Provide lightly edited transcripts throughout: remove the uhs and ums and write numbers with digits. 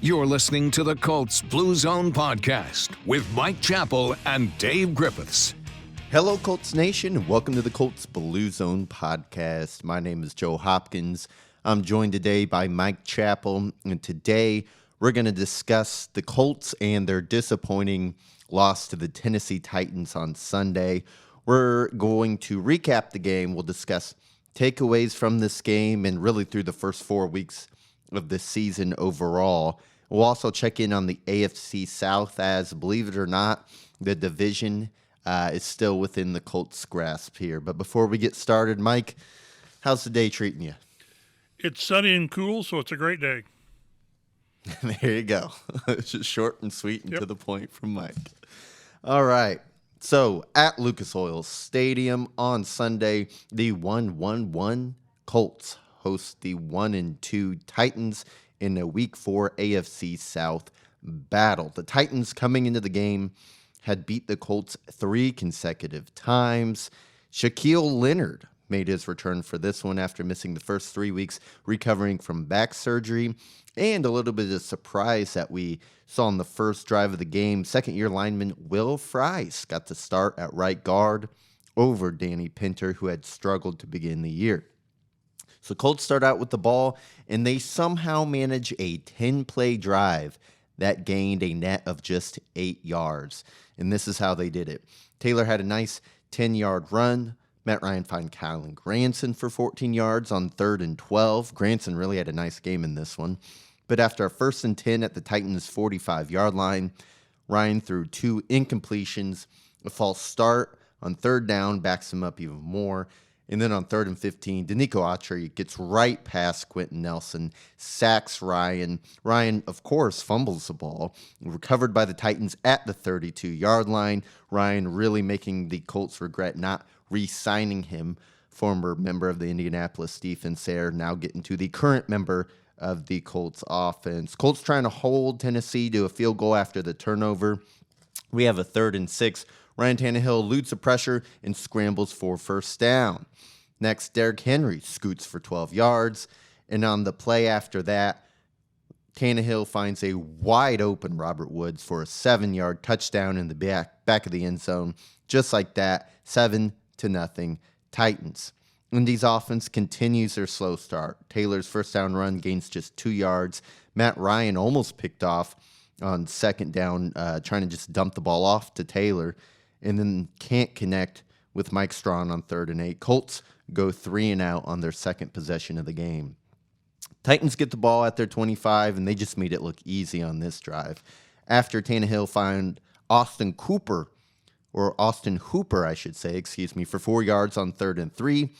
You're listening to the Colts Blue Zone Podcast with Mike Chappell and Dave Griffiths. Hello, Colts Nation, and welcome to the Colts Blue Zone Podcast. My name is Joe Hopkins. I'm joined today by Mike Chappell, and today we're going to discuss the Colts and their disappointing loss to the Tennessee Titans on Sunday. We're going to recap the game. We'll discuss takeaways from this game and really through the first 4 weeks of the season overall. We'll also check in on the AFC South as, believe it or not, the division is still within the Colts' grasp here. But before we get started, Mike, how's the day treating you? It's sunny and cool, so it's a great day. There you go. It's just short and sweet and to the point from Mike. All right. So at Lucas Oil Stadium on Sunday, the 1-1-1 Colts host the 1-2 Titans in a Week 4 AFC South battle. The Titans coming into the game had beat the Colts 3 consecutive times. Shaquille Leonard made his return for this one after missing the first 3 weeks, recovering from back surgery. And a little bit of surprise that we saw on the first drive of the game, second-year lineman Will Fries got to start at right guard over Danny Pinter, who had struggled to begin the year. So Colts start out with the ball, and they somehow manage a 10-play drive that gained a net of just 8 yards. And this is how they did it. Taylor had a nice 10-yard run. Matt Ryan found Colin Granson for 14 yards on 3rd and 12. Granson really had a nice game in this one. But after a 1st and 10 at the Titans' 45-yard line, Ryan threw 2 incompletions. A false start on 3rd down backs him up even more. And then on 3rd and 15, Danico Autry gets right past Quentin Nelson, sacks Ryan. Ryan, of course, fumbles the ball, recovered by the Titans at the 32-yard line. Ryan really making the Colts regret not re-signing him, former member of the Indianapolis defense there, now getting to the current member of the Colts offense. Colts trying to hold Tennessee to a field goal after the turnover. We have a 3rd and 6. Ryan Tannehill eludes the pressure and scrambles for first down. Next, Derrick Henry scoots for 12 yards. And on the play after that, Tannehill finds a wide-open Robert Woods for a 7-yard touchdown in the back of the end zone. Just like that, 7-0 Titans. Indy's offense continues their slow start. Taylor's first down run gains just 2 yards. Matt Ryan almost picked off on 2nd down, trying to just dump the ball off to Taylor, and then can't connect with Mike Strachan on 3rd and 8. Colts go 3 and out on their second possession of the game. Titans get the ball at their 25, and they just made it look easy on this drive. After Tannehill found Austin Hooper, I should say, for 4 yards on 3rd and 3.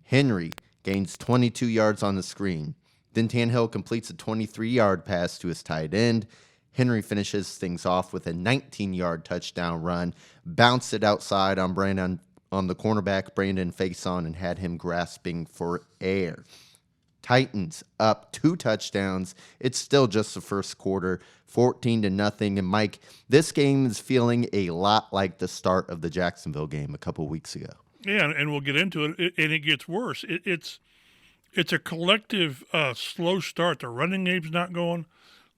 Henry gains 22 yards on the screen. Then Tannehill completes a 23-yard pass to his tight end. Henry finishes things off with a 19-yard touchdown run, bounced it outside on the cornerback Brandon Faison and had him grasping for air. Titans up 2 touchdowns. It's still just the first quarter, 14-0. And Mike, this game is feeling a lot like the start of the Jacksonville game a couple weeks ago. Yeah, and we'll get into it, and it gets worse. It's a collective slow start. The running game's not going.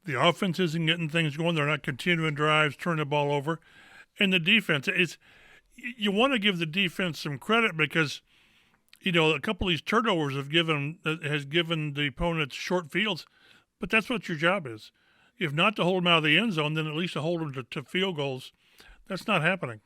The offense isn't getting things going. They're not continuing drives, turning the ball over. And the defense, you want to give the defense some credit because, a couple of these turnovers has given the opponents short fields, but that's what your job is. If not to hold them out of the end zone, then at least to hold them to field goals. That's not happening.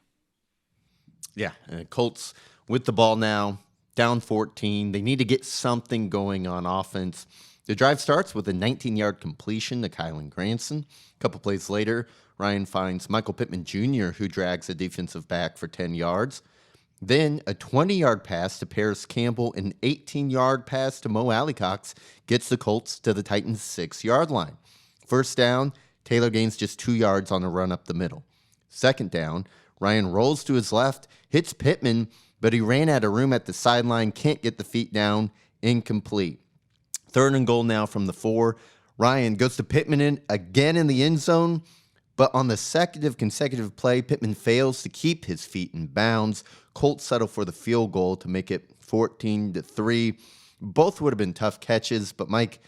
Yeah, Colts with the ball now, down 14. They need to get something going on offense. The drive starts with a 19-yard completion to Colin Granson. A couple plays later, Ryan finds Michael Pittman Jr., who drags a defensive back for 10 yards. Then a 20-yard pass to Paris Campbell, an 18-yard pass to Mo Alley-Cox gets the Colts to the Titans' 6-yard line. First down, Taylor gains just 2 yards on a run up the middle. Second down, Ryan rolls to his left, hits Pittman, but he ran out of room at the sideline, can't get the feet down, incomplete. 3rd and goal now from the 4. Ryan goes to Pittman again in the end zone, but on the second consecutive play, Pittman fails to keep his feet in bounds. Colts settle for the field goal to make it 14-3. Both would have been tough catches, but Mike,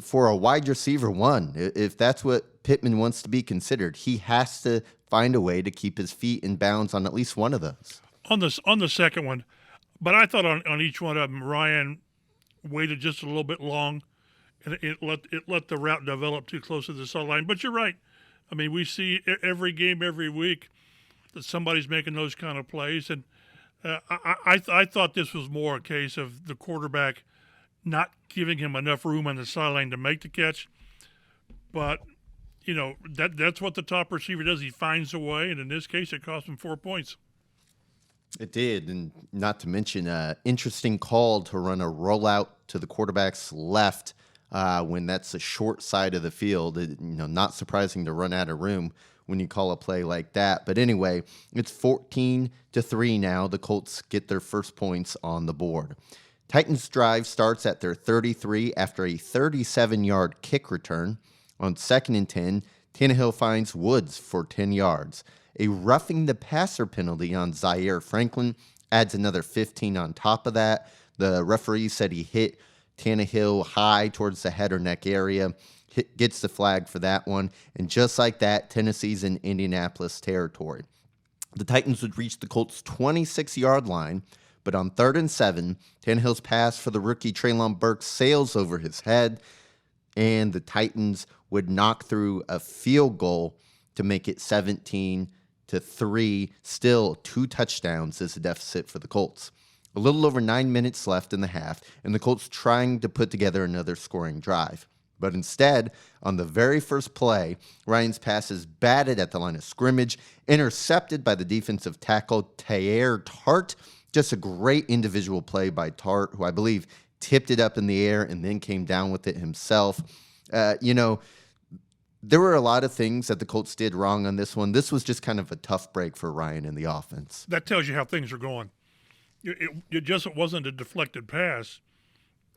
for a wide receiver one, if that's what Pittman wants to be considered, he has to find a way to keep his feet in bounds on at least one of those. On the second one, but I thought on each one of them, Ryan waited just a little bit long, and it let the route develop too close to the sideline. But you're right. I mean, we see every game, every week that somebody's making those kind of plays, and I thought this was more a case of the quarterback not giving him enough room on the sideline to make the catch. But that's what the top receiver does. He finds a way, and in this case, it cost him 4 points. It did, and not to mention interesting call to run a rollout to the quarterback's left when that's the short side of the field. Not surprising to run out of room when you call a play like that. But anyway, it's 14-3 now. The Colts get their first points on the board. Titans drive starts at their 33 after a 37-yard kick return. On 2nd and 10, Tannehill finds Woods for 10 yards. A roughing the passer penalty on Zaire Franklin adds another 15 on top of that. The referee said he hit Tannehill high towards the head or neck area, gets the flag for that one. And just like that, Tennessee's in Indianapolis territory. The Titans would reach the Colts' 26-yard line, but on 3rd and 7, Tannehill's pass for the rookie Treylon Burks sails over his head, and the Titans would knock through a field goal to make it 17-3. Still 2 touchdowns is the deficit for the Colts. A little over 9 minutes left in the half, and the Colts trying to put together another scoring drive. But instead, on the very first play, Ryan's pass is batted at the line of scrimmage, intercepted by the defensive tackle Teair Tart. Just a great individual play by Tart, who I believe tipped it up in the air and then came down with it himself. There were a lot of things that the Colts did wrong on this one. This was just kind of a tough break for Ryan and the offense. That tells you how things are going. It wasn't a deflected pass.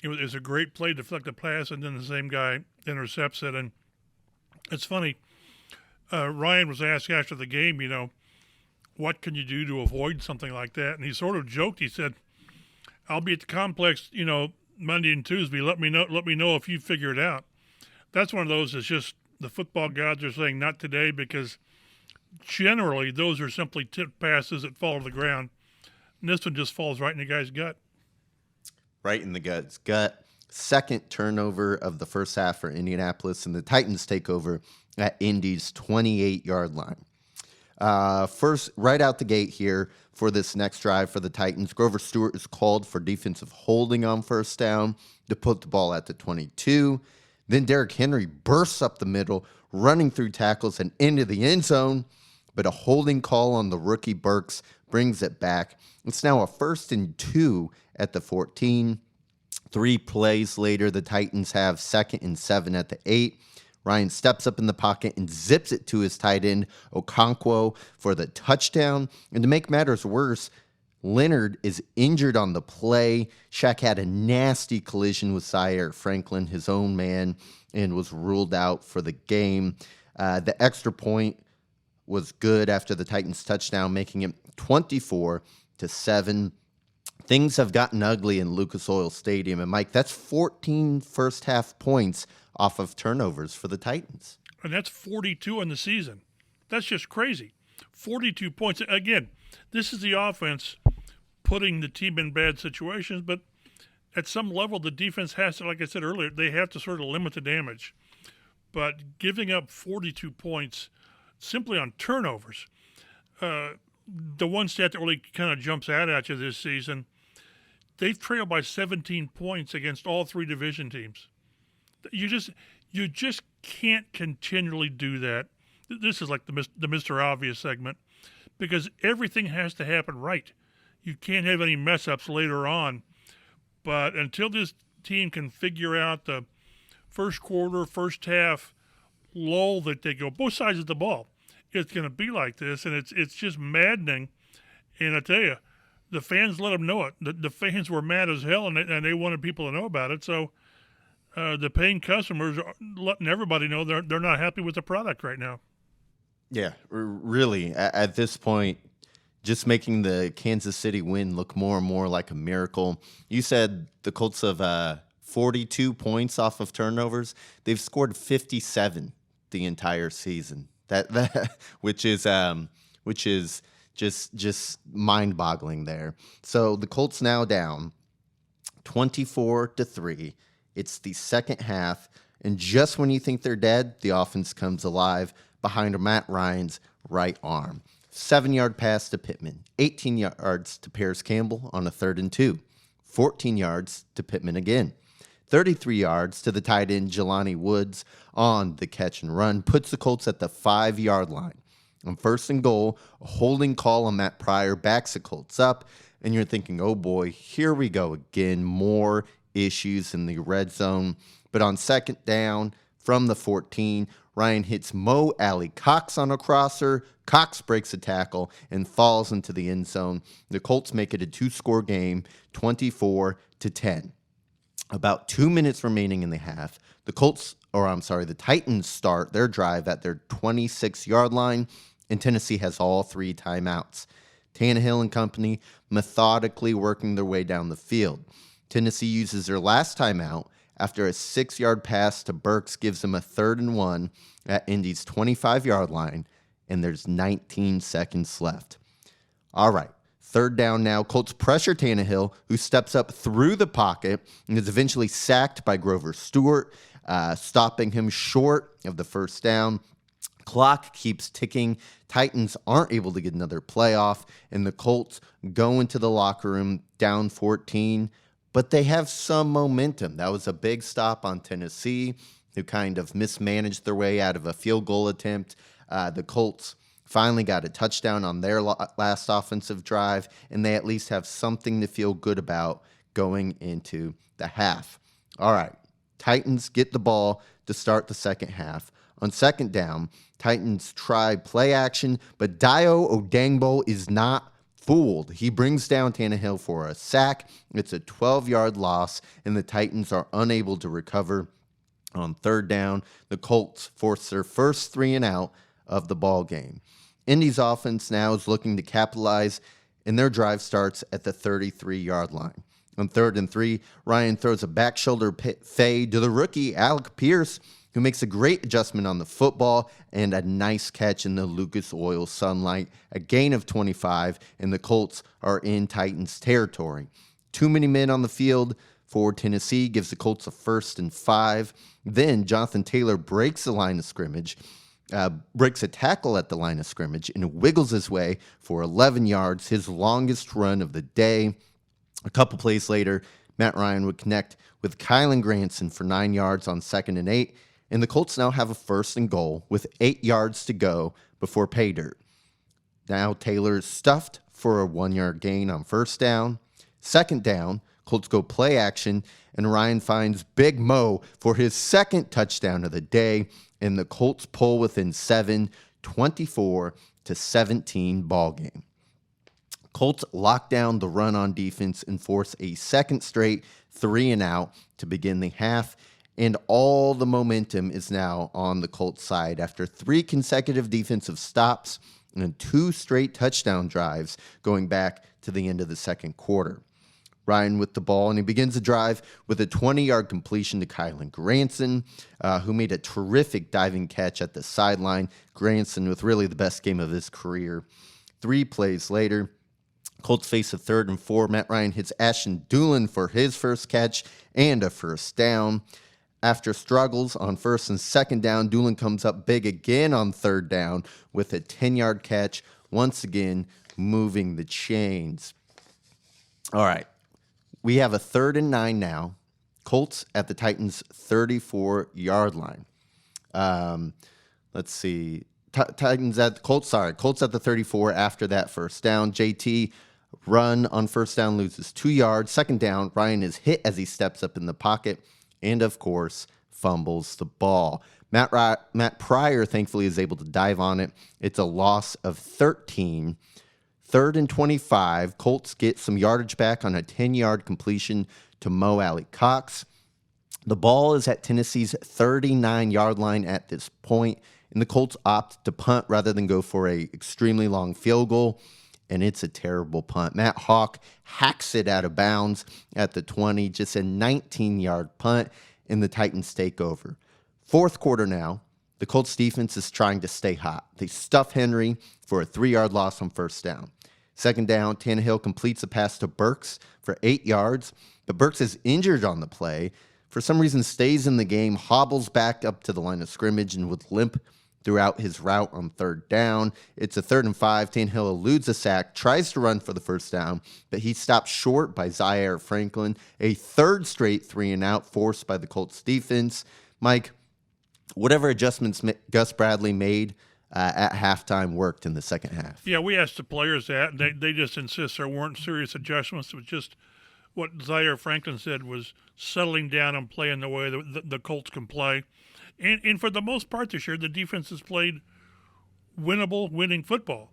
It was a great play, deflected pass, and then the same guy intercepts it. And it's funny. Ryan was asked after the game, what can you do to avoid something like that? And he sort of joked. He said, "I'll be at the complex, Monday and Tuesday. Let me know if you figure it out." That's one of those that's just the football gods are saying not today, because generally those are simply tipped passes that fall to the ground. And this one just falls right in the guy's gut. Right in the gut. Second turnover of the first half for Indianapolis, and the Titans take over at Indy's 28-yard line. First, right out the gate here for this next drive for the Titans, Grover Stewart is called for defensive holding on first down to put the ball at the 22. Then Derrick Henry bursts up the middle, running through tackles and into the end zone, but a holding call on the rookie Burks brings it back. It's now a 1st and 2 at the 14. 3 plays later, the Titans have 2nd and 7 at the 8. Ryan steps up in the pocket and zips it to his tight end, Okonkwo, for the touchdown. And to make matters worse, Leonard is injured on the play. Shaq had a nasty collision with Zaire Franklin, his own man, and was ruled out for the game. The extra point was good after the Titans' touchdown, making it 24-7. Things have gotten ugly in Lucas Oil Stadium. And, Mike, that's 14 first-half points off of turnovers for the Titans. And that's 42 in the season. That's just crazy. 42 points. Again, this is the offense putting the team in bad situations, but at some level the defense has to, like I said earlier, they have to sort of limit the damage. But giving up 42 points simply on turnovers, the one stat that really kind of jumps out at you this season, they've trailed by 17 points against all 3 division teams. You just can't continually do that. This is like the Mr. Obvious segment, because everything has to happen right. You can't have any mess-ups later on. But until this team can figure out the first quarter, first half lull that they go, both sides of the ball, it's going to be like this, and it's just maddening. And I tell you, the fans let them know it. The fans were mad as hell, and they wanted people to know about it. So the paying customers are letting everybody know they're not happy with the product right now. Yeah, really, at this point, just making the Kansas City win look more and more like a miracle. You said the Colts have 42 points off of turnovers. They've scored 57 the entire season. That which is just mind-boggling there. So the Colts now down 24-3. It's the second half, and just when you think they're dead, the offense comes alive behind Matt Ryan's right arm. 7-yard pass to Pittman, 18 yards to Paris Campbell on a 3rd and 2, 14 yards to Pittman again. 33 yards to the tight end Jelani Woods on the catch and run puts the Colts at the 5-yard line. On 1st and goal, a holding call on Matt Pryor backs the Colts up, and you're thinking, oh boy, here we go again, more issues in the red zone. But on 2nd down from the 14, Ryan hits Mo Alley Cox on a crosser. Cox breaks a tackle and falls into the end zone. The Colts make it a 2-score game, 24-10. About 2 minutes remaining in the half. The Titans start their drive at their 26-yard line, and Tennessee has all 3 timeouts. Tannehill and company methodically working their way down the field. Tennessee uses their last timeout after a 6-yard pass to Burks gives them a 3rd and 1 at Indy's 25-yard line, and there's 19 seconds left. All right. 3rd down now. Colts pressure Tannehill, who steps up through the pocket and is eventually sacked by Grover Stewart, stopping him short of the 1st down. Clock keeps ticking. Titans aren't able to get another play off, and the Colts go into the locker room down 14, but they have some momentum. That was a big stop on Tennessee, who kind of mismanaged their way out of a field goal attempt. The Colts finally got a touchdown on their last offensive drive, and they at least have something to feel good about going into the half. All right, Titans get the ball to start the second half. On 2nd down, Titans try play action, but Dio Odangbo is not fooled. He brings down Tannehill for a sack. It's a 12-yard loss, and the Titans are unable to recover. On 3rd down, the Colts force their first 3 and out of the ball game. Indy's offense now is looking to capitalize, and their drive starts at the 33-yard line. On 3rd and 3, Ryan throws a back shoulder fade to the rookie, Alec Pierce, who makes a great adjustment on the football and a nice catch in the Lucas Oil sunlight. A gain of 25, and the Colts are in Titans territory. Too many men on the field for Tennessee gives the Colts a 1st and 5. Then Jonathan Taylor breaks the line of scrimmage, breaks a tackle at the line of scrimmage, and wiggles his way for 11 yards, his longest run of the day. A couple plays later, Matt Ryan would connect with Kylan Granson for 9 yards on 2nd and 8, and the Colts now have a 1st and goal with 8 yards to go before pay dirt. Now Taylor is stuffed for a 1-yard gain on 1st down. 2nd down, Colts go play action, and Ryan finds Big Mo for his 2nd touchdown of the day, and the Colts pull within 7, 24-17 ball game. Colts lock down the run on defense and force a 2nd straight 3 and out to begin the half, and all the momentum is now on the Colts side after 3 consecutive defensive stops and 2 straight touchdown drives going back to the end of the 2nd quarter. Ryan with the ball, and he begins the drive with a 20-yard completion to Kylan Granson, who made a terrific diving catch at the sideline. Granson with really the best game of his career. 3 plays later, Colts face a 3rd and 4. Matt Ryan hits Ashton Dulin for his first catch and a 1st down. After struggles on 1st and 2nd down, Dulin comes up big again on 3rd down with a 10-yard catch, once again moving the chains. All right. We have a 3rd and 9 now. Colts at the Titans' 34-yard line. Let's see. Colts at the 34 after that 1st down. JT run on 1st down, loses 2 yards. 2nd down, Ryan is hit as he steps up in the pocket and, of course, fumbles the ball. Matt Pryor, thankfully, is able to dive on it. It's a loss of 13. 3rd and 25, Colts get some yardage back on a 10-yard completion to Mo Alley Cox. The ball is at Tennessee's 39-yard line at this point, and the Colts opt to punt rather than go for a extremely long field goal. and it's a terrible punt. Matt Hawk hacks it out of bounds at the 20, just a 19-yard punt, and the Titans take over. Fourth quarter now, the Colts defense is trying to stay hot. They stuff Henry for a 3-yard loss on first down. Second down, Tannehill completes a pass to Burks for 8 yards, but Burks is injured on the play. For some reason, stays in the game, hobbles back up to the line of scrimmage, and would limp throughout his route on third down. It's a 3rd and 5. Tannehill eludes a sack, tries to run for the first down, but he stopped short by Zaire Franklin. A third straight 3-and-out forced by the Colts defense. Mike, whatever adjustments Gus Bradley made at halftime worked in the second half. Yeah, we asked the players that, and they just insist there weren't serious adjustments. It was just what Zaire Franklin said was settling down and playing the way the Colts can play. And for the most part this year, the defense has played winning football.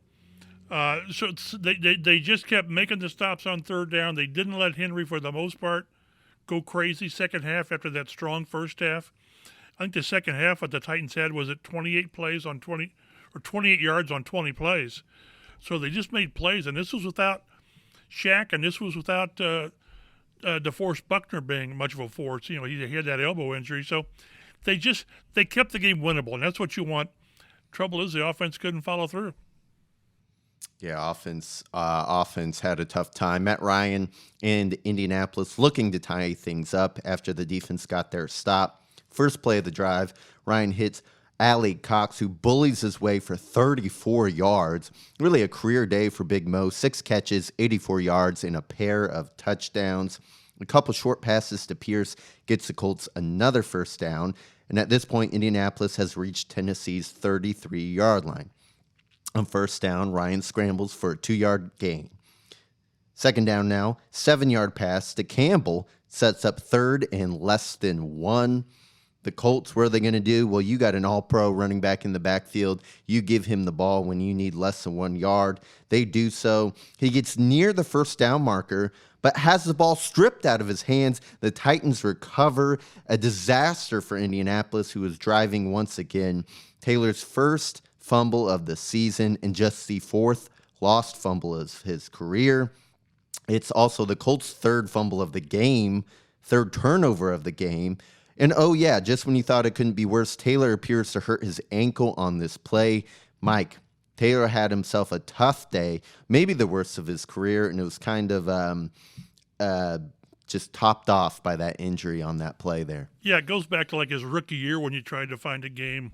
So they just kept making the stops on third down. They didn't let Henry, for the most part, go crazy second half after that strong first half. I think the second half what the Titans had was at 28 plays on 20, or 28 yards on 20 plays. So they just made plays, and this was without Shaq, and this was without DeForest Buckner being much of a force. You know, he had that elbow injury, so they kept the game winnable, and that's what you want. Trouble is the offense couldn't follow through. Yeah, offense had a tough time. Matt Ryan and Indianapolis looking to tie things up after the defense got their stop. First play of the drive, Ryan hits Ali Cox, who bullies his way for 34 yards. Really a career day for Big Mo. 6 catches, 84 yards, and a pair of touchdowns. A couple short passes to Pierce gets the Colts another first down. And at this point, Indianapolis has reached Tennessee's 33-yard line. On first down, Ryan scrambles for a 2-yard gain. Second down now, 7-yard pass to Campbell sets up third and less than 1. The Colts, what are they going to do? Well, you got an all-pro running back in the backfield. You give him the ball when you need less than 1 yard. They do so. He gets near the first down marker, but has the ball stripped out of his hands. The Titans recover. A disaster for Indianapolis, who is driving once again. Taylor's first fumble of the season and just the 4th lost fumble of his career. It's also the Colts' 3rd fumble of the game, 3rd turnover of the game. And oh yeah, just when you thought it couldn't be worse, Taylor appears to hurt his ankle on this play. Mike, Taylor had himself a tough day, maybe the worst of his career, and it was kind of just topped off by that injury on that play there. Yeah, it goes back to like his rookie year when you tried to find a game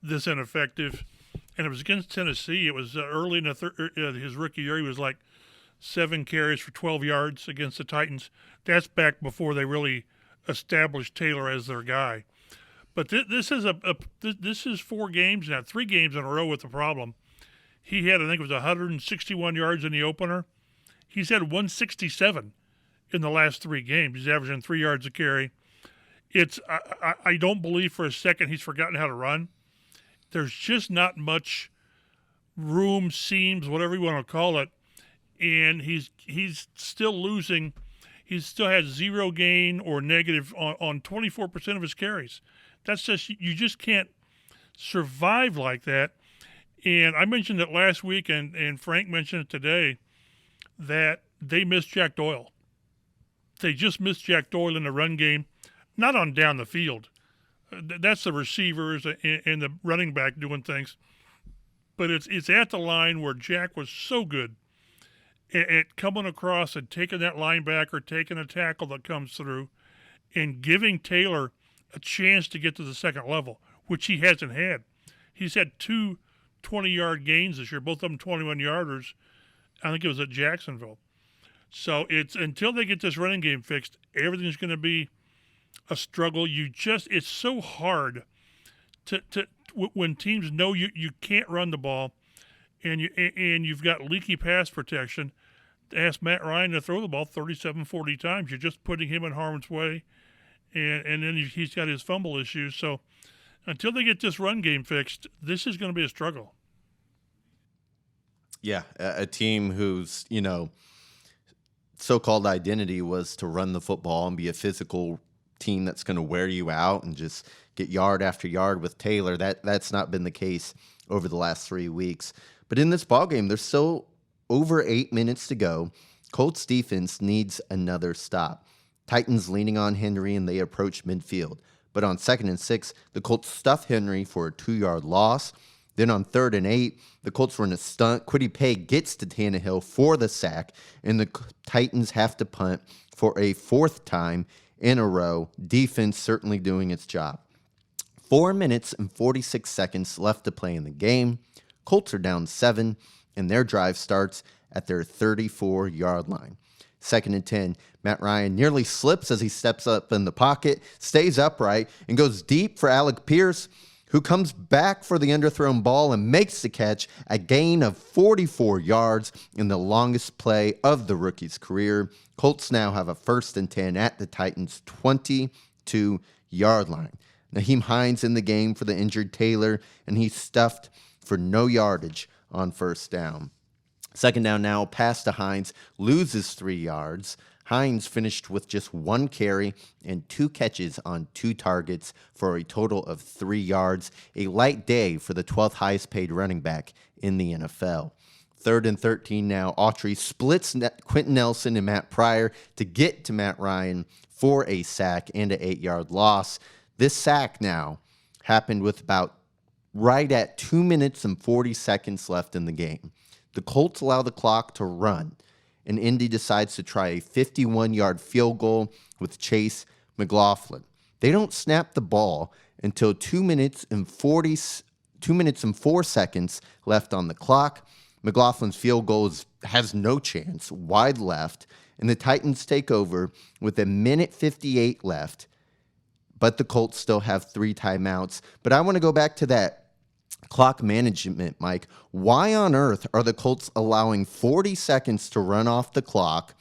this ineffective. And it was against Tennessee. It was early in his rookie year. He was like 7 carries for 12 yards against the Titans. That's back before they really established Taylor as their guy. But this is 4 games now, 3 games in a row with the problem. He had, I think it was 161 yards in the opener. He's had 167 in the last 3 games. He's averaging 3 yards a carry. I don't believe for a second he's forgotten how to run. There's just not much room, seams, whatever you want to call it, and he's still losing. He still has 0 gain or negative on 24% of his carries. That's just, you just can't survive like that. And I mentioned it last week, and Frank mentioned it today, that they missed Jack Doyle. They just missed Jack Doyle in the run game, not on down the field. That's the receivers and the running back doing things. But it's at the line where Jack was so good at coming across and taking that linebacker, taking a tackle that comes through, and giving Taylor a chance to get to the second level, which he hasn't had. He's had 2 20-yard gains this year, both of them 21-yarders. I think it was at Jacksonville. So it's until they get this running game fixed, everything's going to be a struggle. It's so hard to when teams know you can't run the ball, and you've got leaky pass protection. To ask Matt Ryan to throw the ball 37, 40 times, you're just putting him in harm's way, and then he's got his fumble issues. So until they get this run game fixed, this is going to be a struggle. Yeah, a team whose so-called identity was to run the football and be a physical team that's going to wear you out and just get yard after yard with Taylor. That's not been the case over the last 3 weeks. But in this ballgame, there's still over 8 minutes to go. Colts defense needs another stop. Titans leaning on Henry, and they approach midfield. But on 2nd and 6, the Colts stuff Henry for a 2-yard loss. Then on 3rd and 8, the Colts run a stunt. Kwity Paye gets to Tannehill for the sack, and the Titans have to punt for a 4th time in a row. Defense certainly doing its job. 4 minutes and 46 seconds left to play in the game. Colts are down 7, and their drive starts at their 34-yard line. 2nd and 10, Matt Ryan nearly slips as he steps up in the pocket, stays upright, and goes deep for Alec Pierce, who comes back for the underthrown ball and makes the catch, a gain of 44 yards in the longest play of the rookie's career. Colts now have a 1st and 10 at the Titans' 22-yard line. Nyheim Hines in the game for the injured Taylor, and he's stuffed for no yardage on 1st down. 2nd down now, pass to Hines, loses 3 yards. Hines finished with just 1 carry and 2 catches on 2 targets for a total of 3 yards. A light day for the 12th highest paid running back in the NFL. 3rd and 13 now, Autry splits Quentin Nelson and Matt Pryor to get to Matt Ryan for a sack and an 8-yard loss. This sack now happened with about right at 2 minutes and 40 seconds left in the game. The Colts allow the clock to run, and Indy decides to try a 51-yard field goal with Chase McLaughlin. They don't snap the ball until 2 minutes and 4 seconds left on the clock. McLaughlin's field goal has no chance, wide left, and the Titans take over with 1:58 left, but the Colts still have 3 timeouts. But I want to go back to that clock management, Mike. Why on earth are the Colts allowing 40 seconds to run off the clock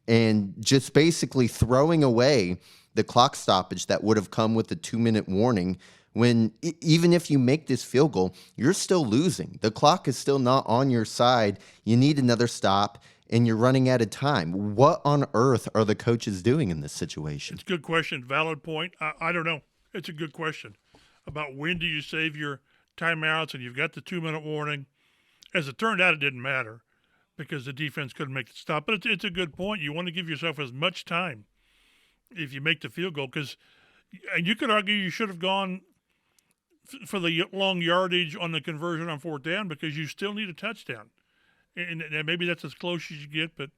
and just basically throwing away the clock stoppage that would have come with the 2-minute warning when even if you make this field goal, you're still losing? The clock is still not on your side. You need another stop, and you're running out of time. What on earth are the coaches doing in this situation? It's a good question. Valid point. I don't know. It's a good question about when do you save your timeouts, and you've got the 2-minute warning. As it turned out, it didn't matter because the defense couldn't make the stop. But it's a good point. You want to give yourself as much time if you make the field goal, and you could argue you should have gone for the long yardage on the conversion on 4th down because you still need a touchdown. And maybe that's as close as you get. But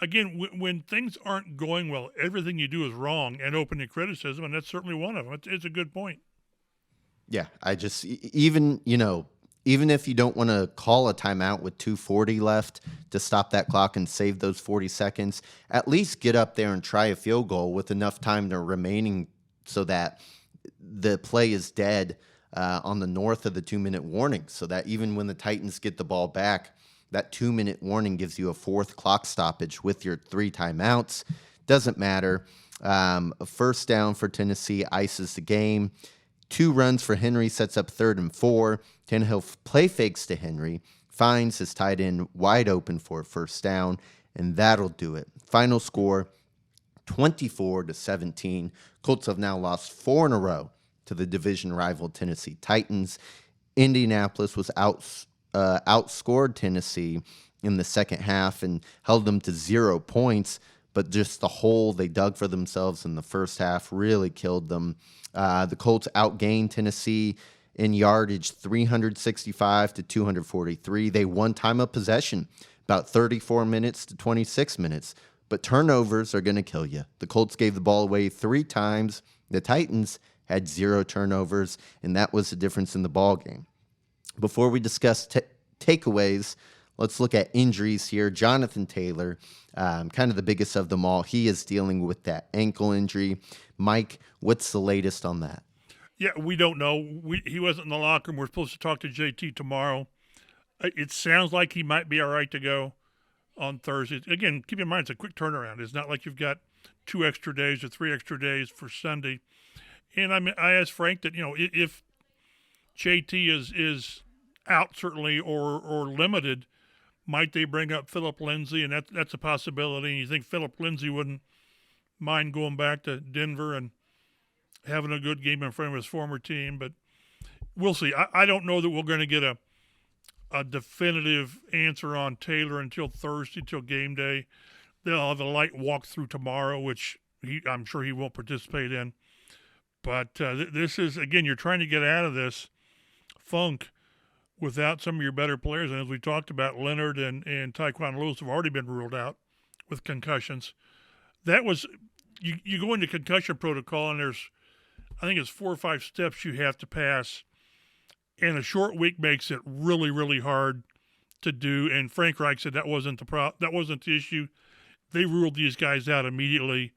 again, when things aren't going well, everything you do is wrong and open to criticism, and that's certainly one of them. It's a good point. Yeah, I just, even if you don't want to call a timeout with 2:40 left to stop that clock and save those 40 seconds, at least get up there and try a field goal with enough time to remaining so that the play is dead on the north of the 2-minute warning, so that even when the Titans get the ball back, that 2-minute warning gives you a 4th clock stoppage with your 3 timeouts. Doesn't matter. A 1st down for Tennessee ices the game. 2 runs for Henry sets up 3rd and 4. Tannehill play fakes to Henry, finds his tight end wide open for a 1st down, and that'll do it. Final score, 24-17. Colts have now lost 4 in a row to the division rival Tennessee Titans. Indianapolis was outscored Tennessee in the second half and held them to 0 points, but just the hole they dug for themselves in the first half really killed them. The Colts outgained Tennessee in yardage 365 to 243. They won time of possession about 34 minutes to 26 minutes, but turnovers are going to kill you. The Colts gave the ball away 3 times. The Titans had 0 turnovers, and that was the difference in the ball game. Before we discuss takeaways, let's look at injuries here. Jonathan Taylor, kind of the biggest of them all. He is dealing with that ankle injury. Mike, what's the latest on that? Yeah, we don't know. He wasn't in the locker room. We're supposed to talk to JT tomorrow. It sounds like he might be all right to go on Thursday. Again, keep in mind, it's a quick turnaround. It's not like you've got 2 extra days or 3 extra days for Sunday. And I asked Frank that, if JT is out certainly or limited, might they bring up Philip Lindsay? And that's a possibility. And you think Philip Lindsay wouldn't mind going back to Denver and having a good game in front of his former team, but we'll see. I don't know that we're going to get a a definitive answer on Taylor until Thursday, till game day. They'll have a light walkthrough tomorrow, which I'm sure he won't participate in. But this is, again, you're trying to get out of this funk without some of your better players. And as we talked about, Leonard and Tyquan Lewis have already been ruled out with concussions. That was, you go into concussion protocol, and there's, I think it's 4 or 5 steps you have to pass. And a short week makes it really, really hard to do. And Frank Reich said that wasn't the issue. They ruled these guys out immediately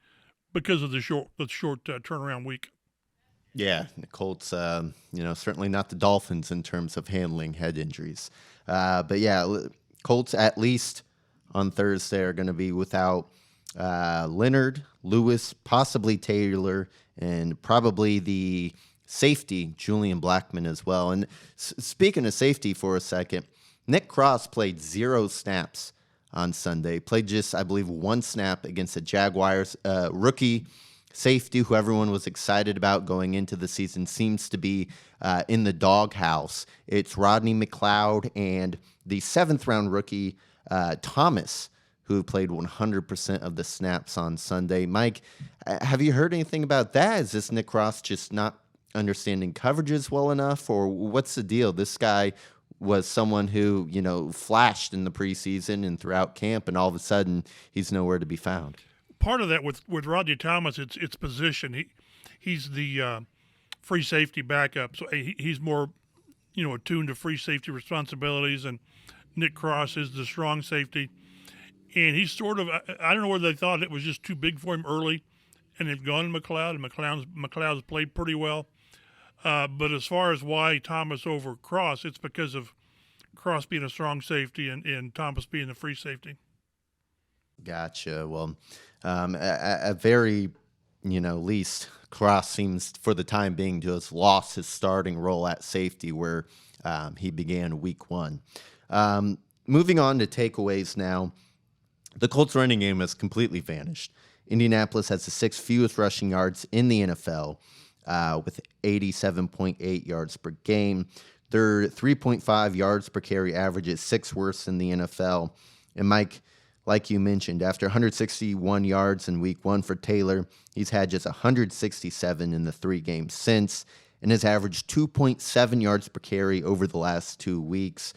because of the short turnaround week. Yeah, the Colts, certainly not the Dolphins in terms of handling head injuries. But yeah, Colts at least on Thursday are going to be without Leonard, Lewis, possibly Taylor, and probably the safety, Julian Blackmon, as well. And speaking of safety for a second, Nick Cross played 0 snaps on Sunday. Played just, I believe, 1 snap against the Jaguars. Rookie safety, who everyone was excited about going into the season, seems to be in the doghouse. It's Rodney McLeod and the 7th-round rookie, Thomas, who played 100% of the snaps on Sunday. Mike, have you heard anything about that? Is this Nick Cross just not understanding coverages well enough, or what's the deal? This guy was someone who, flashed in the preseason and throughout camp, and all of a sudden he's nowhere to be found. Part of that with Rodney Thomas, it's position. He's the free safety backup, so he's more, attuned to free safety responsibilities, and Nick Cross is the strong safety. And he's sort of, I don't know whether they thought it was just too big for him early, and they've gone to McLeod, and McLeod's played pretty well. But as far as why Thomas over Cross, it's because of Cross being a strong safety and Thomas being the free safety. Gotcha. Well, at very, least, Cross seems for the time being to have lost his starting role at safety where he began week 1. Moving on to takeaways now. The Colts running game has completely vanished. Indianapolis has the 6th fewest rushing yards in the NFL with 87.8 yards per game. Their 3.5 yards per carry average is 6th worst in the NFL. And Mike, like you mentioned, after 161 yards in week 1 for Taylor, he's had just 167 in the 3 games since, and has averaged 2.7 yards per carry over the last 2 weeks.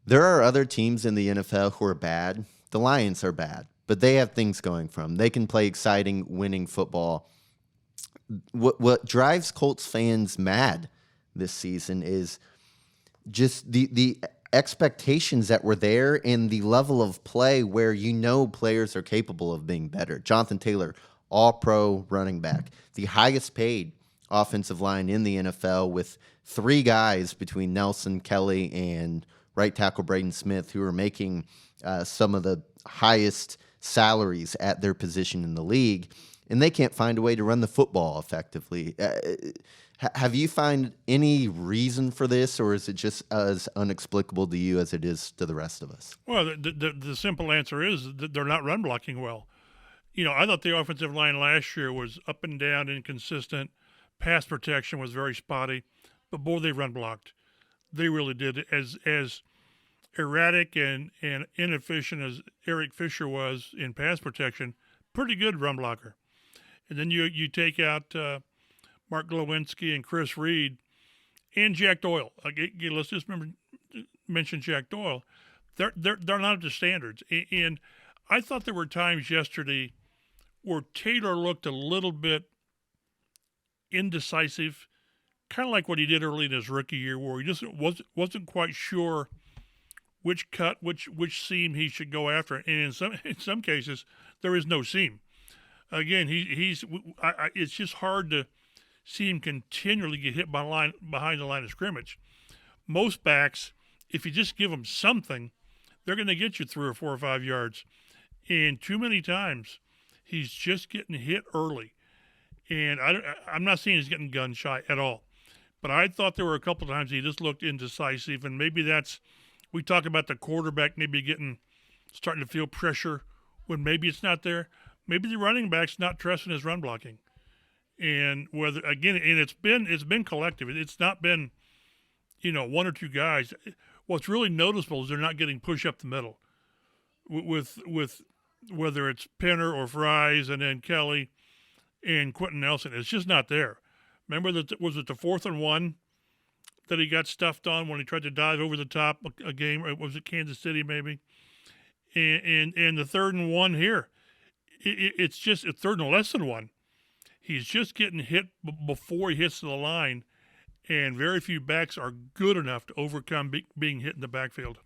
There are other teams in the NFL who are bad. The Lions are bad, but they have things going for them. They can play exciting, winning football. What drives Colts fans mad this season is just the expectations that were there and the level of play where players are capable of being better. Jonathan Taylor, all-pro running back, the highest paid offensive line in the NFL with 3 guys between Nelson, Kelly, and right tackle Braden Smith, who are making some of the highest salaries at their position in the league, and they can't find a way to run the football effectively. Have you found any reason for this, or is it just as inexplicable to you as it is to the rest of us? Well, the simple answer is that they're not run blocking well. I thought the offensive line last year was up and down, inconsistent. Pass protection was very spotty, but boy, they run blocked. They really did. As erratic and inefficient as Eric Fisher was in pass protection, pretty good run blocker. And then you take out Mark Glowinski and Chris Reed and Jack Doyle. Let's just mention Jack Doyle. They're not up to standards. And I thought there were times yesterday where Taylor looked a little bit indecisive, kind of like what he did early in his rookie year, where he just wasn't quite sure which cut, which seam he should go after. And in some cases, there is no seam. Again, it's just hard to see him continually get hit behind the line of scrimmage. Most backs, if you just give them something, they're going to get you 3 or 4 or 5 yards. And too many times, he's just getting hit early. And I'm not saying he's getting gun shy at all. But I thought there were a couple times he just looked indecisive. And maybe we talk about the quarterback maybe starting to feel pressure when maybe it's not there. Maybe the running back's not trusting his run blocking. And whether again, and it's been collective. It's not been, one or two guys. What's really noticeable is they're not getting push up the middle with whether it's Penner or Fries and then Kelly and Quentin Nelson. It's just not there. Remember that was it the 4th and 1 that he got stuffed on when he tried to dive over the top a game? Or was it Kansas City maybe? And the 3rd and 1 here, it's just a 3rd and less than 1. He's just getting hit before he hits the line, and very few backs are good enough to overcome being hit in the backfield.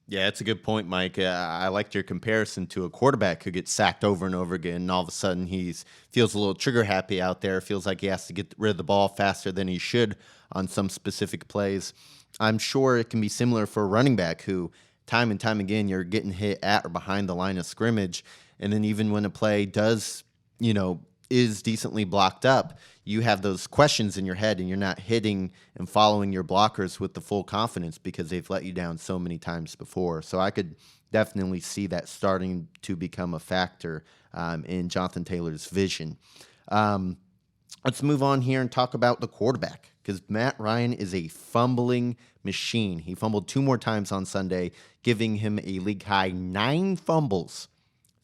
Yeah, that's a good point, Mike. I liked your comparison to a quarterback who gets sacked over and over again, and all of a sudden feels a little trigger happy out there, feels like he has to get rid of the ball faster than he should on some specific plays. I'm sure it can be similar for a running back who, time and time again, you're getting hit at or behind the line of scrimmage, and then even when a play does, is decently blocked up, you have those questions in your head and you're not hitting and following your blockers with the full confidence because they've let you down so many times before. So I could definitely see that starting to become a factor in Jonathan Taylor's vision. Let's move on here and talk about the quarterback because Matt Ryan is a fumbling machine. He fumbled 2 more times on Sunday, giving him a league-high 9 fumbles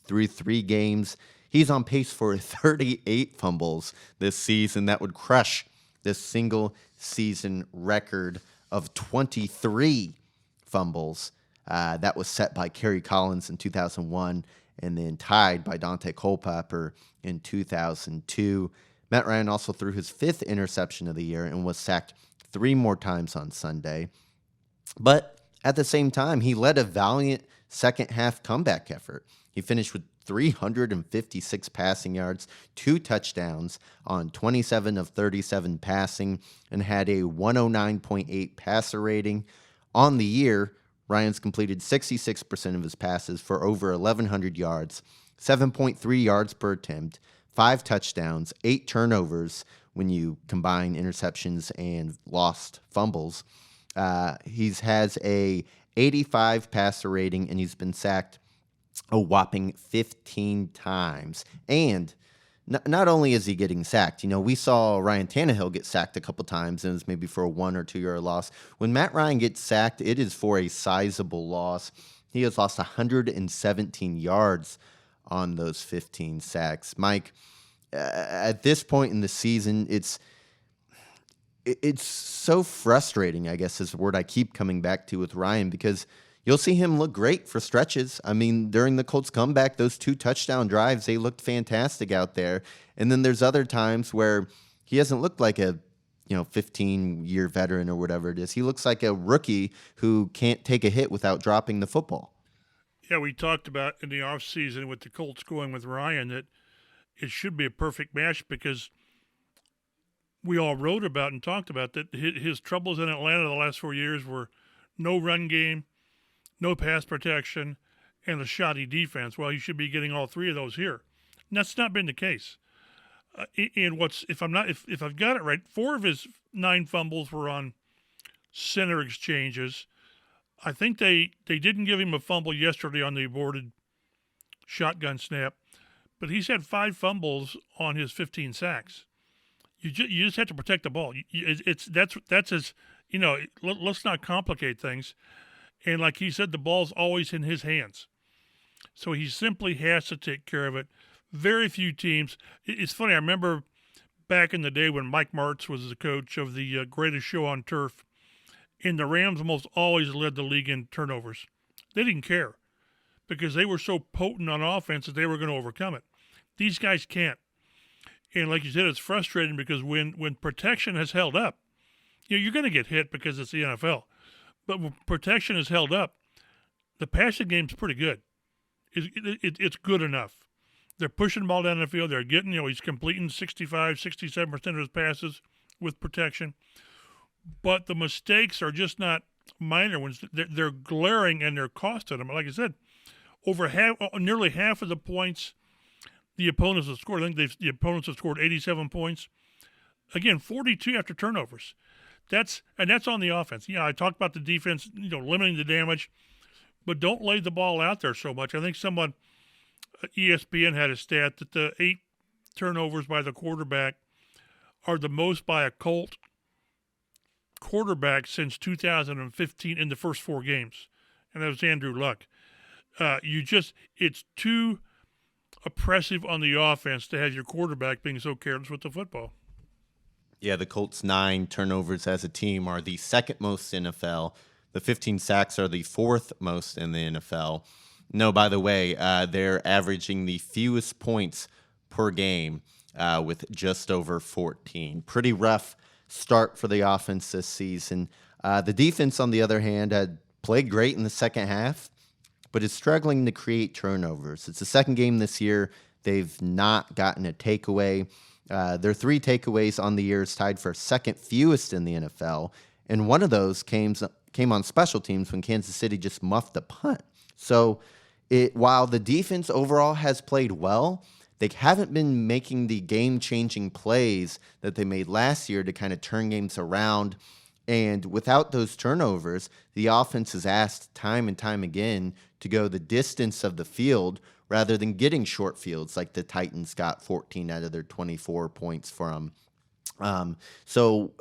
through 3 games. He's on pace for 38 fumbles this season. That would crush the single-season record of 23 fumbles. That was set by Kerry Collins in 2001 and then tied by Dante Culpepper in 2002. Matt Ryan also threw his 5th interception of the year and was sacked 3 more times on Sunday. But at the same time, he led a valiant second-half comeback effort. He finished with 356 passing yards, 2 touchdowns on 27 of 37 passing, and had a 109.8 passer rating. On the year, Ryan's completed 66% of his passes for over 1,100 yards, 7.3 yards per attempt, 5 touchdowns, 8 turnovers when you combine interceptions and lost fumbles. He has a 85 passer rating, and he's been sacked a whopping 15 times. And not only is he getting sacked, we saw Ryan Tannehill get sacked a couple times, and it was maybe for a 1 or 2 yard loss. When Matt Ryan gets sacked, it is for a sizable loss. He has lost 117 yards on those 15 sacks. Mike, at this point in the season, it's so frustrating, I guess is the word I keep coming back to with Ryan, because you'll see him look great for stretches. I mean, during the Colts comeback, those 2 touchdown drives, they looked fantastic out there. And then there's other times where he hasn't looked like a 15-year veteran or whatever it is. He looks like a rookie who can't take a hit without dropping the football. Yeah, we talked about in the offseason with the Colts going with Ryan that it should be a perfect match because we all wrote about and talked about that his troubles in Atlanta the last 4 years were no run game, no pass protection, and a shoddy defense. Well, he should be getting all 3 of those here. And that's not been the case. And if I've got it right, 4 of his 9 fumbles were on center exchanges. I think they didn't give him a fumble yesterday on the aborted shotgun snap, but he's had 5 fumbles on his 15 sacks. You just have to protect the ball. That's his. Let's not complicate things. And like he said, the ball's always in his hands. So he simply has to take care of it. Very few teams. It's funny, I remember back in the day when Mike Martz was the coach of the Greatest Show on Turf, and the Rams almost always led the league in turnovers. They didn't care because they were so potent on offense that they were going to overcome it. These guys can't. And like you said, it's frustrating because when protection has held up, you're going to get hit because it's the NFL. But when protection is held up, the passing game's pretty good. It's good enough. They're pushing the ball down the field. They're getting, he's completing 65, 67% of his passes with protection. But the mistakes are just not minor ones. They're glaring and they're costing them. Like I said, nearly half of the points the opponents have scored. I think the opponents have scored 87 points. Again, 42 after turnovers. That's on the offense. I talked about the defense, limiting the damage, but don't lay the ball out there so much. I think ESPN had a stat that the 8 turnovers by the quarterback are the most by a Colt quarterback since 2015 in the first 4 games, and that was Andrew Luck. It's too oppressive on the offense to have your quarterback being so careless with the football. Yeah, the Colts' 9 turnovers as a team are the second most in NFL. The 15 sacks are the 4th most in the NFL. No, by the way, they're averaging the fewest points per game with just over 14. Pretty rough start for the offense this season. The defense, on the other hand, had played great in the second half, but is struggling to create turnovers. It's the second game this year. They've not gotten a takeaway. Their 3 takeaways on the year is tied for second fewest in the NFL, and one of those came on special teams when Kansas City just muffed a punt. So while the defense overall has played well, they haven't been making the game-changing plays that they made last year to kind of turn games around. And without those turnovers, the offense is asked time and time again to go the distance of the field rather than getting short fields like the Titans got 14 out of their 24 points from. So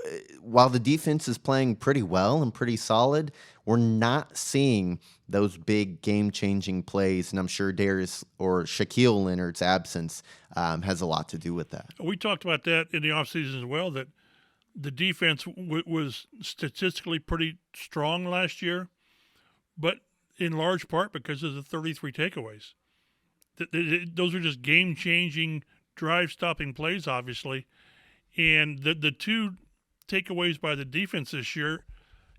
while the defense is playing pretty well and pretty solid, we're not seeing those big game-changing plays, and I'm sure Darius or Shaquille Leonard's absence has a lot to do with that. We talked about that in the offseason as well, that the defense was statistically pretty strong last year, but in large part because of the 33 takeaways. Those are just game-changing, drive-stopping plays, obviously. And the 2 takeaways by the defense this year,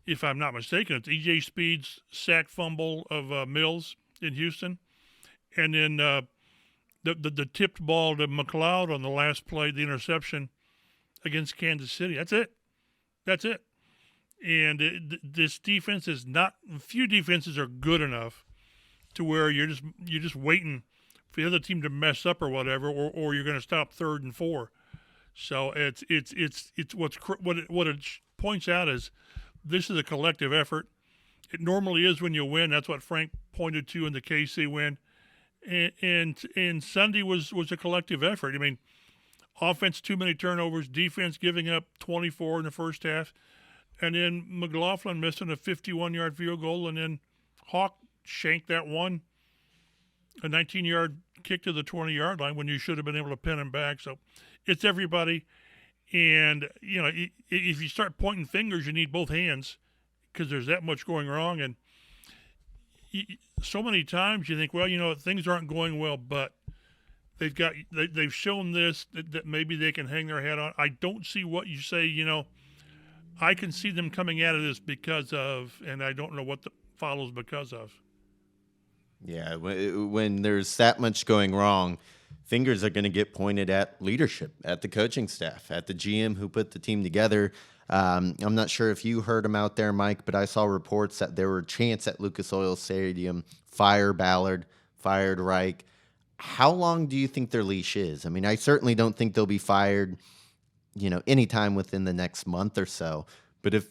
if I'm not mistaken, it's E.J. Speed's sack fumble of Mills in Houston, and then the tipped ball to McLeod on the last play, the interception against Kansas City. That's it. And this defense is not. Few defenses are good enough to where you're just waiting for the other team to mess up or whatever, or you're going to stop 3rd and 4. So it's what it points out is this is a collective effort. It normally is when you win. That's what Frank pointed to in the KC win, and Sunday was a collective effort. I mean, offense too many turnovers, defense giving up 24 in the first half, and then McLaughlin missing a 51-yard field goal, and then Hawk shanked that one, a 19-yard kick to the 20-yard line when you should have been able to pin him back. So it's everybody. And, if you start pointing fingers, you need both hands because there's that much going wrong. And so many times you think, well, things aren't going well, but they've shown this, that maybe they can hang their hat on. I don't see what you say, I can see them coming out of this because of, and I don't know what follows because of. Yeah, when there's that much going wrong, fingers are going to get pointed at leadership, at the coaching staff, at the GM who put the team together. I'm not sure if you heard them out there, Mike, but I saw reports that there were chants at Lucas Oil Stadium, fire Ballard, fired Reich. How long do you think their leash is? I mean, I certainly don't think they'll be fired, anytime within the next month or so. But if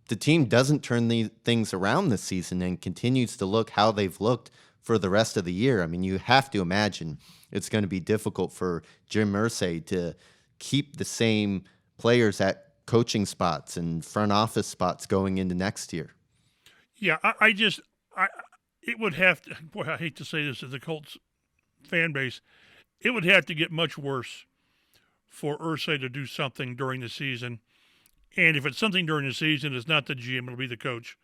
the team doesn't turn these things around this season and continues to look how they've looked for the rest of the year, I mean, you have to imagine it's going to be difficult for Jim Irsay to keep the same players at coaching spots and front office spots going into next year. Yeah, it would have to, boy, I hate to say this to the Colts fan base, it would have to get much worse for Irsay to do something during the season. And if it's something during the season, it's not the GM, it'll be the coach.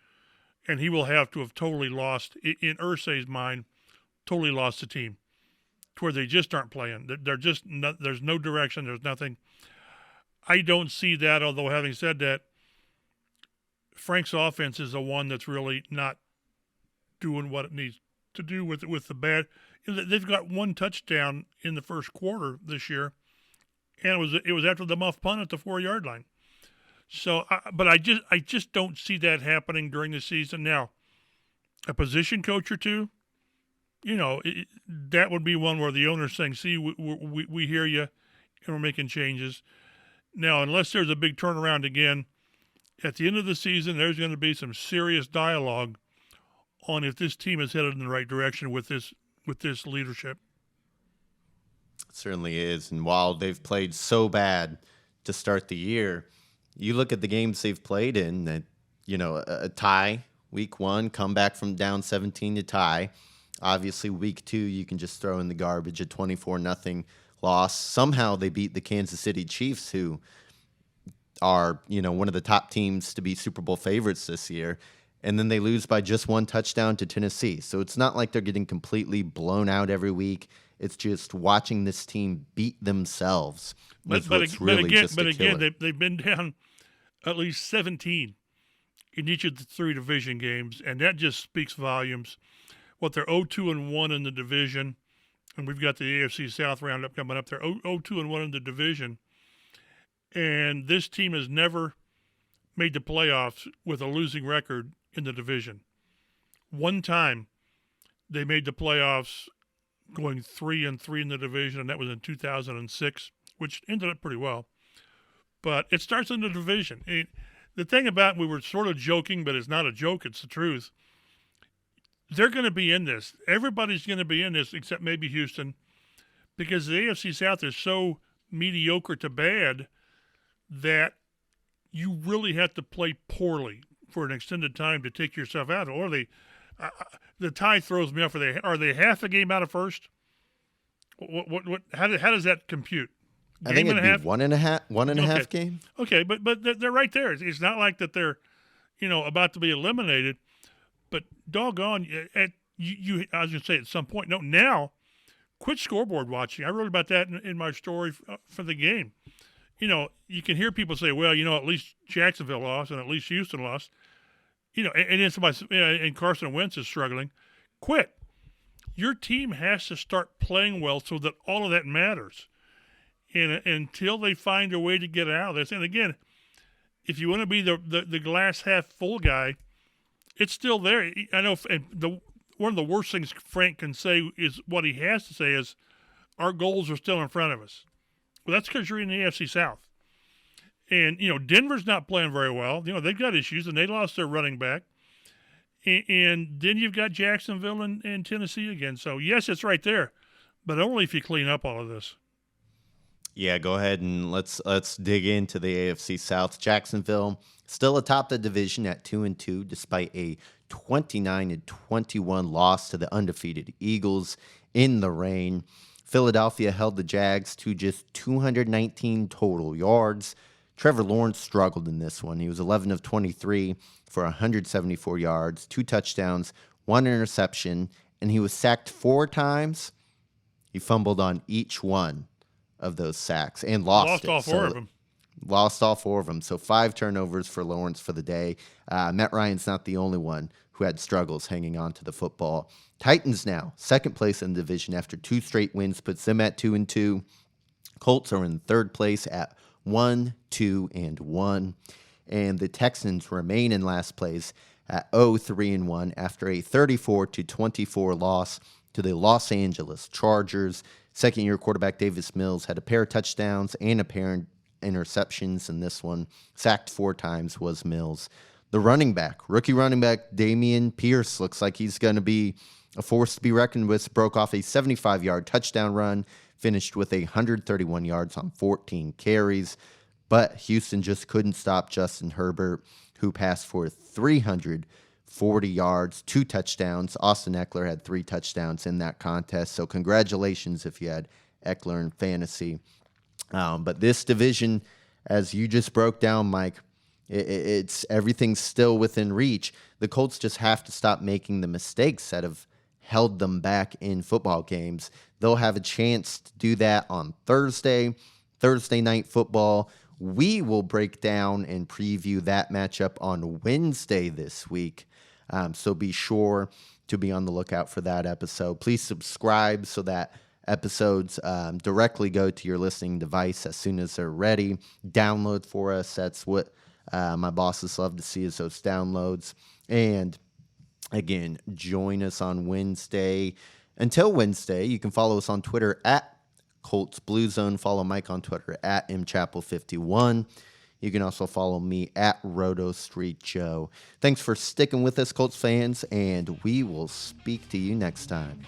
And he will have to have totally lost, in Irsay's mind, totally lost the team to where they just aren't playing. They're just there's no direction, there's nothing. I don't see that, although having said that, Frank's offense is the one that's really not doing what it needs to do with the bad. They've got 1 touchdown in the first quarter this year, and it was after the muff punt at the 4-yard line. So, but I just don't see that happening during the season. Now, a position coach or two, that would be one where the owner's saying, "See, we hear you, and we're making changes." Now, unless there's a big turnaround again, at the end of the season, there's going to be some serious dialogue on if this team is headed in the right direction with this leadership. Certainly is. And while they've played so bad to start the year, you look at the games they've played in, that, a tie, week 1, come back from down 17 to tie. Obviously, week 2, you can just throw in the garbage, a 24-0 loss. Somehow they beat the Kansas City Chiefs, who are, one of the top teams to be Super Bowl favorites this year. And then they lose by just 1 touchdown to Tennessee. So it's not like they're getting completely blown out every week. It's just watching this team beat themselves. But again, they've been down at least 17 in each of the 3 division games, and that just speaks volumes. What, they're 0-2-1 in the division, and we've got the AFC South roundup coming up. They're 0-2-1 in the division, and this team has never made the playoffs with a losing record in the division. One time they made the playoffs going 3-3 in the division, and that was in 2006, which ended up pretty well. But it starts in the division. The thing about, we were sort of joking, but it's not a joke, it's the truth. They're going to be in this. Everybody's going to be in this except maybe Houston, because the AFC South is so mediocre to bad that you really have to play poorly for an extended time to take yourself out. Or the tie throws me off. Are they half a game out of first? How does that compute? I think it'd be one and a half game. Okay, but they're right there. It's not like that they're, about to be eliminated. But doggone, I was going to say at some point. No, now, quit scoreboard watching. I wrote about that in my story for the game. You can hear people say, well, at least Jacksonville lost and at least Houston lost. And then somebody, and Carson Wentz is struggling. Quit. Your team has to start playing well so that all of that matters. And until they find a way to get out of this, and again, if you want to be the glass half full guy, it's still there. I know, and one of the worst things Frank can say is what he has to say is, our goals are still in front of us. Well, that's because you're in the AFC South. And, Denver's not playing very well. They've got issues, and they lost their running back. And then you've got Jacksonville and Tennessee again. So, yes, it's right there, but only if you clean up all of this. Yeah, go ahead and let's dig into the AFC South. Jacksonville still atop the division at 2-2, despite a 29-21 loss to the undefeated Eagles in the rain. Philadelphia held the Jags to just 219 total yards. Trevor Lawrence struggled in this one. He was 11 of 23 for 174 yards, 2 touchdowns, 1 interception, and he was sacked 4 times. He fumbled on each one of those sacks and lost all 4 of them. Lost all 4 of them. So 5 turnovers for Lawrence for the day. Matt Ryan's not the only one who had struggles hanging on to the football. Titans now, second place in the division after 2 straight wins, puts them at 2-2. Colts are in third place at 1-2-1. And the Texans remain in last place at 0-3-1 after a 34-24 loss to the Los Angeles Chargers. Second-year quarterback Davis Mills had a pair of touchdowns and a pair of interceptions in this one. Sacked 4 times was Mills. The rookie running back Dameon Pierce looks like he's going to be a force to be reckoned with. Broke off a 75-yard touchdown run, finished with 131 yards on 14 carries. But Houston just couldn't stop Justin Herbert, who passed for 340 yards, 2 touchdowns. Austin Eckler had 3 touchdowns in that contest. So congratulations if you had Eckler in fantasy. But this division, as you just broke down, Mike, it's everything's still within reach. The Colts just have to stop making the mistakes that have held them back in football games. They'll have a chance to do that on Thursday night football. We will break down and preview that matchup on Wednesday this week. So be sure to be on the lookout for that episode. Please subscribe so that episodes directly go to your listening device as soon as they're ready. Download for us. That's what my bosses love to see, is those downloads. And again, join us on Wednesday. Until Wednesday, you can follow us on Twitter at Colts Blue Zone. Follow Mike on Twitter at mchappell51. You can also follow me at Roto Street Joe. Thanks for sticking with us, Colts fans, and we will speak to you next time.